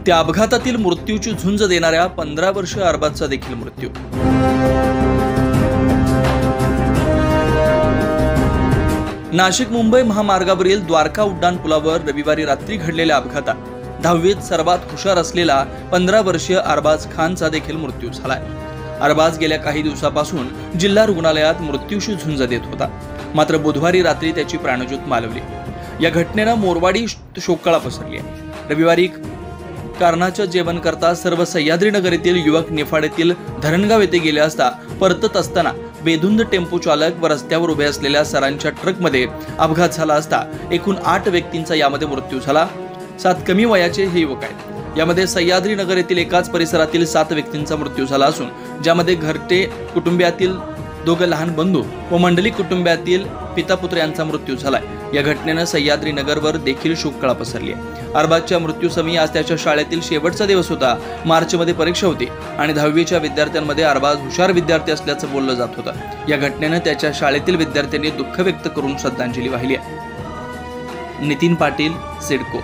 त्या अपघातातील मृत्यूची झुंज देणाऱ्या 15 वर्षीय अरबाजचा देखील मृत्यू। नाशिक मुंबई महामार्गावरील द्वारका उड्डाण पुलावर रविवारी रात्री घडलेल्या अपघातात 10वीत सर्वात हुशार असलेला 15 वर्षीय अरबाज खानचा देखील मृत्यू झालाय। अरबाज गेल्या काही दिवसापासून जिल्हा रुग्णालयात मृत्यूशी झुंज देत होता, मात्र बुधवारी रात्री त्याची प्राणज्योत मालवली। या घटनेनं मोरवाडी शोककळा पसरली आहे। रविवारी कारणाचं जेवण करता सर्व सह्याद्रीनगर येथील युवक निफाड धरणगाव येथे गेले असता परतत असताना बेधुंद टेम्पो चालक व रस्त्यावर उभे असलेल्या सरांच्या ट्रकमध्ये अपघात झाला असता एकूण 8 व्यक्तींचा यामध्ये मृत्यू झाला। 7 कमी वयाचे हे युवक आहेत। यामध्ये सह्याद्रीनगर येथील एकाच परिसरातील 7 व्यक्तींचा मृत्यू झाला असून ज्यामध्ये घरटे कुटुंबातील 2 लहान बंधू व मंडलिक कुटुंबातील पितापुत्र यांचा मृत्यू झालाय। या घटनेनं सह्याद्रीनगरवर देखील शोककळा पसरली आहे। अरबाजच्या मृत्यूसमयी आज त्याच्या शाळेतील शेवटचा दिवस होता। मार्चमध्ये परीक्षा होती आणि 10वीच्या विद्यार्थ्यांमध्ये अरबाज हुशार विद्यार्थी असल्याचं बोललं जात होतं। या घटनेनं त्याच्या शाळेतील विद्यार्थ्यांनी दुःख व्यक्त करून श्रद्धांजली वाहिली आहे। नितीन पाटील, सिडको।